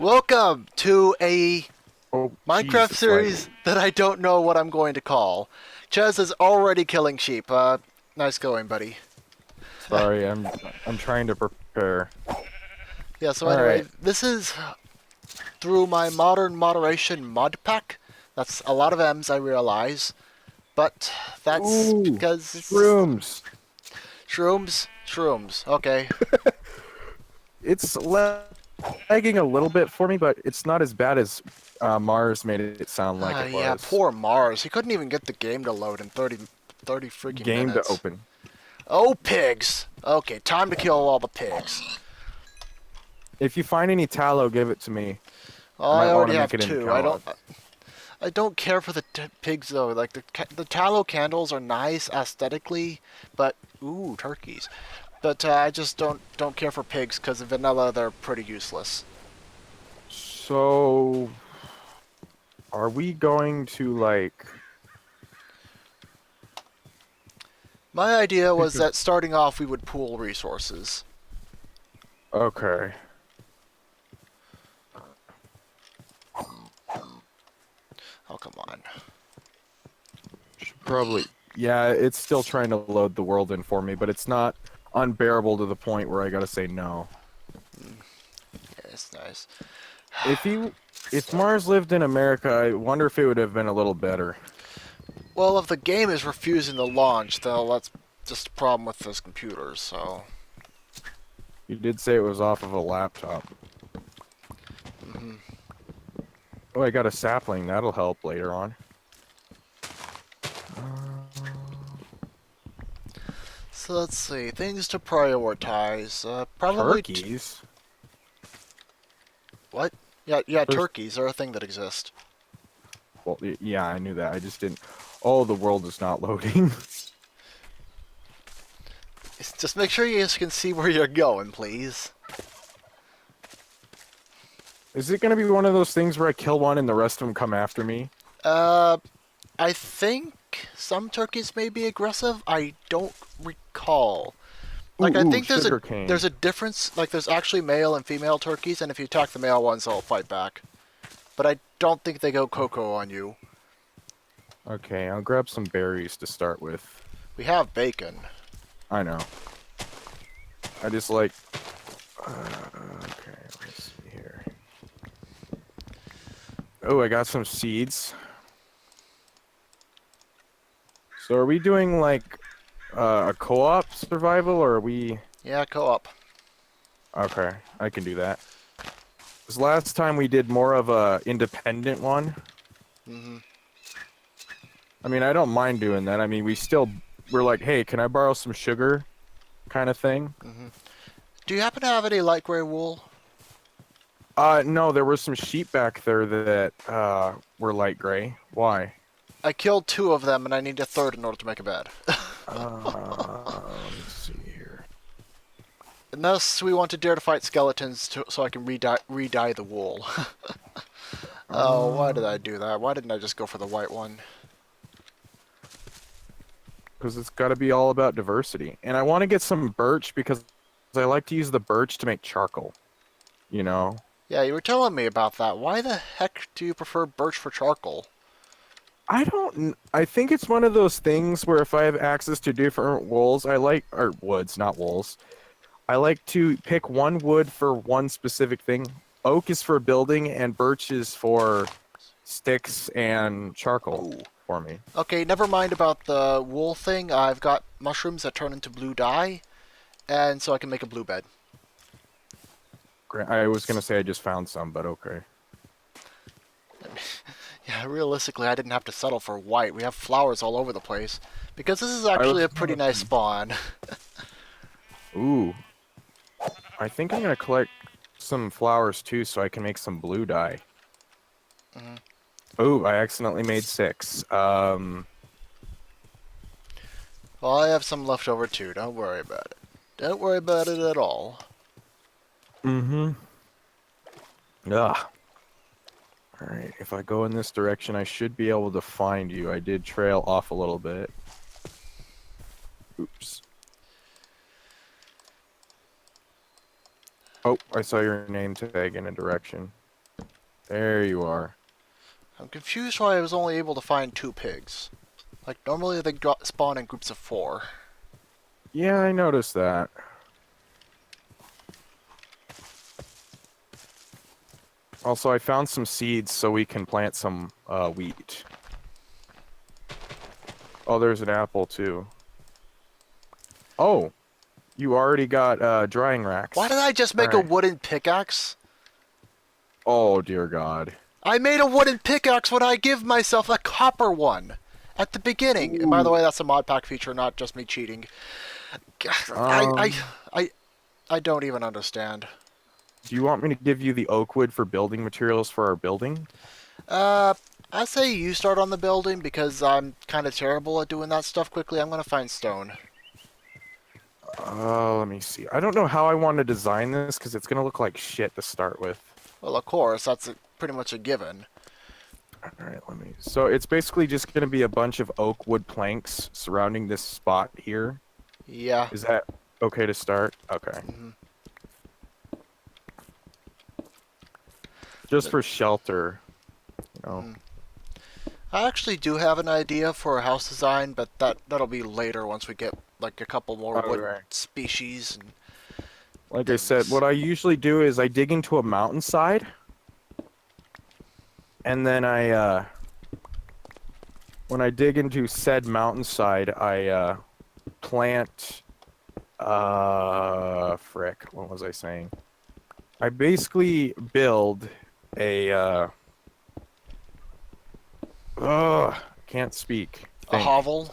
Welcome to a Oh, Minecraft Jesus, like, series that I don't know what I'm going to call. Chaz is already killing sheep. Nice going, buddy. sorry, I'm trying to prepare. Yeah, so All anyway, right. this is through my modern moderation mod pack. That's a lot of M's, I realize. But that's Ooh, because it's shrooms. shrooms. Okay. It's lagging a little bit for me, but it's not as bad as Mars made it sound like it Yeah, was. poor Mars. He couldn't even get the game to load in 30 freaking Game to minutes. open. Oh, pigs. Okay, time to kill all the pigs. If you find any tallow, give it to me. Well, I I might want already to make have it into two. tallow. I don't care for the pigs though. Like the tallow candles are nice aesthetically, but ooh, turkeys. But I just don't care for pigs because of vanilla. They're pretty useless. So, are we going to like My idea pick was a? that starting off we would pool resources. Okay. Oh come on. Should probably. Yeah, it's still trying to load the world in for me, but it's not unbearable to the point where I gotta say no. Yeah, it's nice. If he, if Mars lived in America, I wonder if it would have been a little better. Well, if the game is refusing to launch, then that's just a problem with this computer. So. You did say it was off of a laptop. Mhm. Oh, I got a sapling. That'll help later on. So let's see things to prioritize. Probably. Turkeys? What? Yeah, yeah. There's, Turkeys are a thing that exist. well, yeah, I knew that. I just didn't. Oh, the world is not loading. Just make sure you guys can see where you're going, please. Is it gonna be one of those things where I kill one and the rest of them come after me? Uh, I think some turkeys may be aggressive. I don't recall. Like, I Ooh, think sugar cane. there's a difference. Like, there's actually male and female turkeys, and if you attack the male ones, they'll fight back. But I don't think they go cocoa on you. Okay, I'll grab some berries to start with. We have bacon. I know. I just like. Okay, let's see here. Oh, I got some seeds. So are we doing like a co-op survival, or are we? Yeah, co-op. Okay, I can do that. This last time we did more of a independent one. Hmm. I mean, I don't mind doing that. I mean, we're like, hey, can I borrow some sugar, kind of thing. Hmm. Do you happen to have any light gray wool? No, there were some sheep back there that were light gray. Why? I killed two of them, and I need a third in order to make a bed. Let me see here. Unless we want to dare to fight skeletons so I can re-dye the wool. Oh, why did I do that? Why didn't I just go for the white one? Because it's got to be all about diversity. And I want to get some birch because I like to use the birch to make charcoal. You know? Yeah, you were telling me about that. Why the heck do you prefer birch for charcoal? I think it's one of those things where if I have access to different wools, or woods, not wools. I like to pick one wood for one specific thing. Oak is for building, and birch is for sticks and charcoal Ooh. for me. Okay, never mind about the wool thing. I've got mushrooms that turn into blue dye, and so I can make a blue bed. I was gonna say I just found some, but okay. Yeah, realistically, I didn't have to settle for white. We have flowers all over the place. Because this is I actually was a pretty nice spawn. Ooh, I think I'm gonna collect some flowers too, so I can make some blue dye. Hmm. Ooh, I accidentally made 6. Well, I have some left over too. Don't worry about it. Don't worry about it at all. Mm-hmm. Ugh. All right, if I go in this direction, I should be able to find you. I did trail off a little bit. Oops. Oh, I saw your name tag in a direction. There you are. I'm confused why I was only able to find 2 pigs. Like, normally they spawn in groups of 4. Yeah, I noticed that. Also, I found some seeds so we can plant some wheat. Oh, there's an apple too. Oh, you already got drying Why racks. did I just All make a right. wooden pickaxe? Oh, dear God. I made a wooden pickaxe when I give myself a copper one at the beginning. And by the Ooh. way, that's a mod pack feature, not just me cheating. I I Um, I I don't even understand. do you want me to give you the oak wood for building materials for our building? Uh, I say you start on the building because I'm kind of terrible at doing that stuff quickly. I'm gonna find stone. Let me see. I don't know how I want to design this because it's gonna look like shit to start with. Well, of course, that's pretty much a given. All right, let me. So it's basically just gonna be a bunch of oak wood planks surrounding this spot here. Yeah. Is that okay to start? Okay. hmm Just for shelter, you know. hmm I actually do have an idea for a house design, but that'll be later once we get like a couple more wood Okay. species and Like I said, things. what I usually do is I dig into a mountainside, and then when I dig into said mountainside, I plant frick, what was I saying? I basically build a can't speak. A Think. hovel.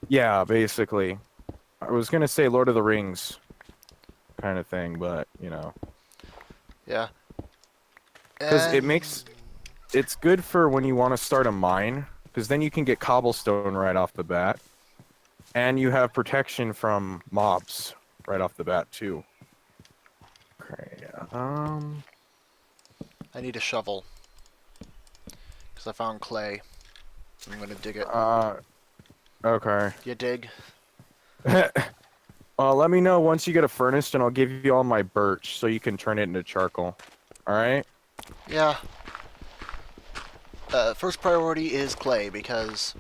Yeah, basically. I was gonna say Lord of the Rings kind of thing, but you know, Yeah. because And it's good for when you want to start a mine, because then you can get cobblestone right off the bat, and you have protection from mobs right off the bat too. Okay. I need a shovel because I found clay. I'm gonna dig it. Uh. Okay. You dig? Let me know once you get a furnace, and I'll give you all my birch so you can turn it into charcoal. All right. Yeah. First priority is clay because,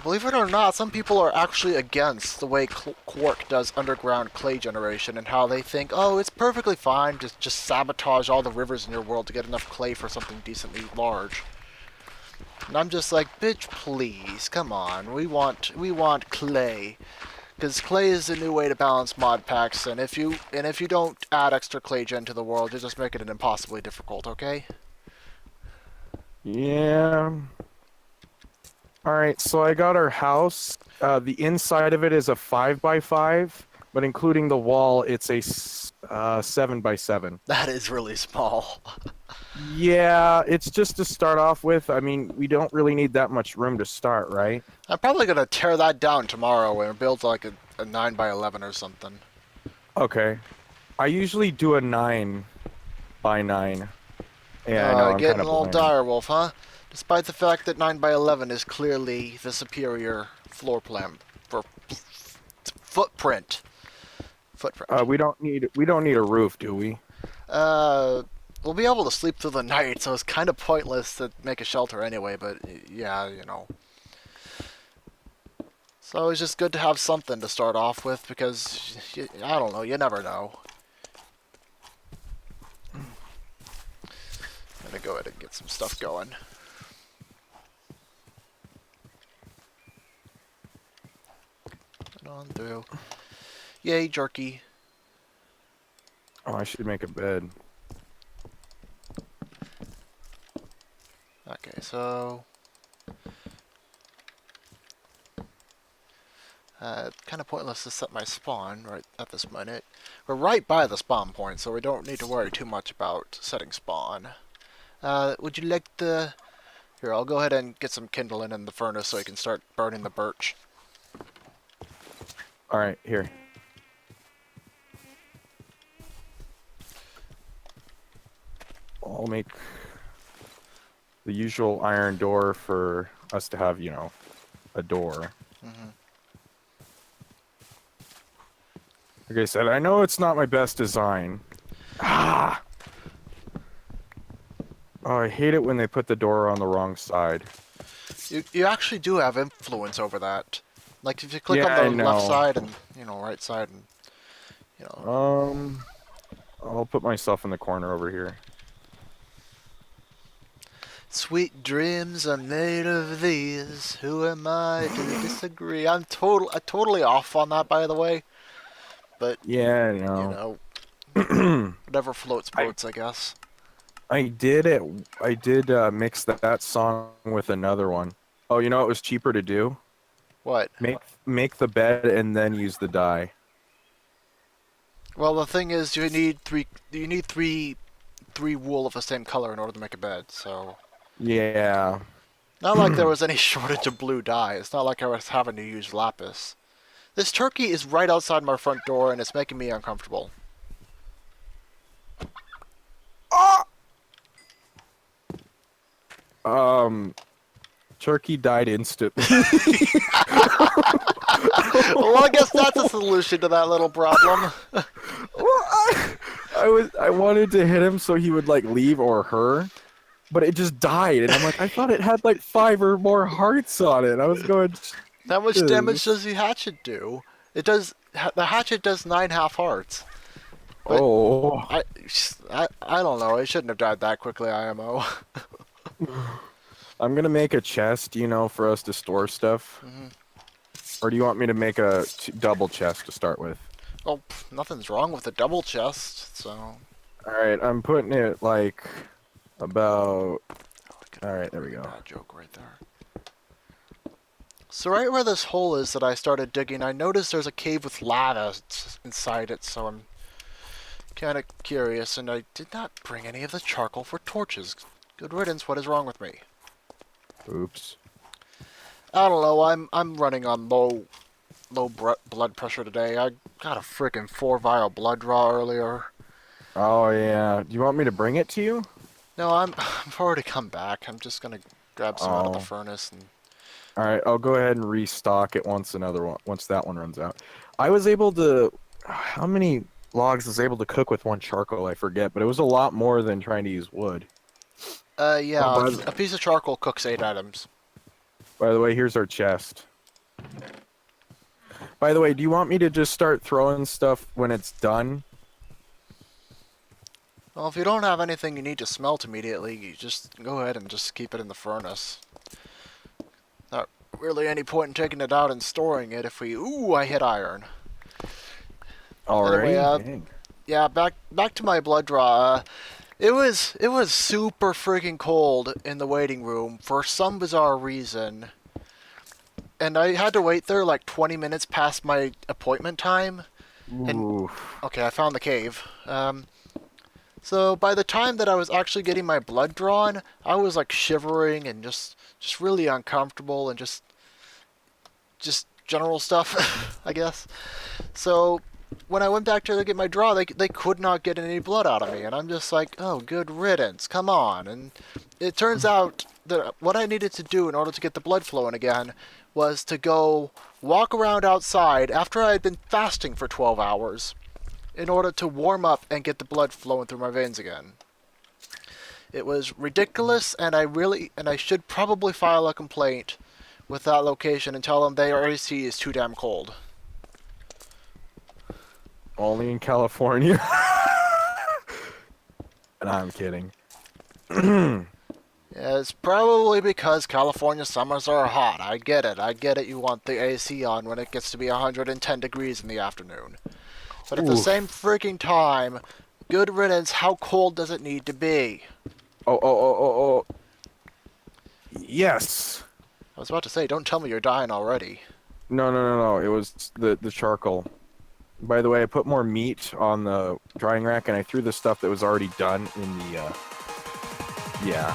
believe it or not, some people are actually against the way Quark does underground clay generation and how they think, oh, it's perfectly fine to just sabotage all the rivers in your world to get enough clay for something decently large. And I'm just like, bitch, please, come on, we want clay. Because clay is a new way to balance mod packs, and if you don't add extra clay gen to the world, you're just making it impossibly difficult, okay? Yeah. All right, so I got our house. The inside of it is a 5x5, but including the wall, it's a 7x7. That is really small. Yeah, it's just to start off with. I mean, we don't really need that much room to start, right? I'm probably gonna tear that down tomorrow and build like a 9 by 11 or something. Okay. I usually do a 9x9. Yeah, I know, I'm Getting kind a of little bland. direwolf, huh? Despite the fact that 9 by 11 is clearly the superior floor plan for footprint. Footprint. We don't need a roof, do we? Uh, we'll be able to sleep through the night, so it's kind of pointless to make a shelter anyway, but yeah, you know. So it's just good to have something to start off with because, I don't know, you never know. I'm gonna go ahead and get some stuff going. Put on through. Yay, jerky. Oh, I should make a bed. Okay, so kind of pointless to set my spawn right at this minute. We're right by the spawn point, so we don't need to worry too much about setting spawn. Would you like the... Here, I'll go ahead and get some kindling in the furnace so I can start burning the birch. All right, here. I'll make the usual iron door for us to have, a door. hmm Like I said, I know it's not my best design. Ah! Oh, I hate it when they put the door on the wrong side. You actually do have influence over that. Like if you click Yeah, on I the left know. side and right side and you know. Um, I'll put myself in the corner over here. Sweet dreams are made of these. Who am I to disagree? Totally off on that, by the way. But Yeah, I you know. know, whatever floats I boats, I guess. I did it. I did mix that song with another one. Oh, you know what was cheaper to do? What? Make the bed and then use the dye. Well, the thing is, you need three. You need three wool of the same color in order to make a bed. So, Yeah. not like there was any shortage of blue dye. It's not like I was having to use lapis. This turkey is right outside my front door, and it's making me uncomfortable. Ah! Turkey died instantly. Well, I guess that's a solution to that little problem. Well, I wanted to hit him so he would like leave or her, but it just died, and I'm like, I thought it had like 5 or more hearts on it. I was going, How much damage Jesus. does the hatchet do? It does. The hatchet does 9 half hearts. But Oh, I don't know. It shouldn't have died that quickly, IMO. I'm gonna make a chest, for us to store stuff. Mhm. Or do you want me to make a double chest to start with? Well, nothing's wrong with a double chest, so. All right, I'm putting it like about. Oh, I could All have right, made a there we really go. bad joke right there. So right where this hole is that I started digging, I noticed there's a cave with lava inside it, so I'm kind of curious, and I did not bring any of the charcoal for torches. Good riddance, what is wrong with me? Oops. I don't know, I'm running on low blood pressure today. I got a freaking 4 vial blood draw earlier. Oh yeah. Do you want me to bring it to you? No, I've already come back. I'm just gonna grab some out of the Oh. furnace and. All right, I'll go ahead and restock it once that one runs out. I was able to. How many logs was I able to cook with one charcoal? I forget, but it was a lot more than trying to use wood. Oh, Yeah, a piece of charcoal cooks 8 items. by the way, here's our chest. By the way, do you want me to just start throwing stuff when it's done? Well, if you don't have anything you need to smelt immediately, you just go ahead and just keep it in the furnace. Not really any point in taking it out and storing it if we... Ooh, I hit iron. Anyway, Alrighty. yeah, back to my blood draw. It was super freaking cold in the waiting room for some bizarre reason. And I had to wait there like 20 minutes past my appointment time. And Ooh. okay, I found the cave. So by the time that I was actually getting my blood drawn, I was like shivering and just really uncomfortable and just general stuff, I guess. So when I went back to get my draw, they could not get any blood out of me, and I'm just like, oh, good riddance, come on. And it turns out that what I needed to do in order to get the blood flowing again was to go walk around outside after I had been fasting for 12 hours in order to warm up and get the blood flowing through my veins again. It was ridiculous, and I should probably file a complaint with that location and tell them their AC is too damn cold. Only in California. And I'm kidding. Yeah, it's probably because California summers are hot. I get it. You want the AC on when it gets to be 110 degrees in the afternoon. But at the Oof. same freaking time, good riddance, how cold does it need to be? Oh. Yes. I was about to say, don't tell me you're dying already. No. It was the charcoal. By the way, I put more meat on the drying rack, and I threw the stuff that was already done in the. Yeah.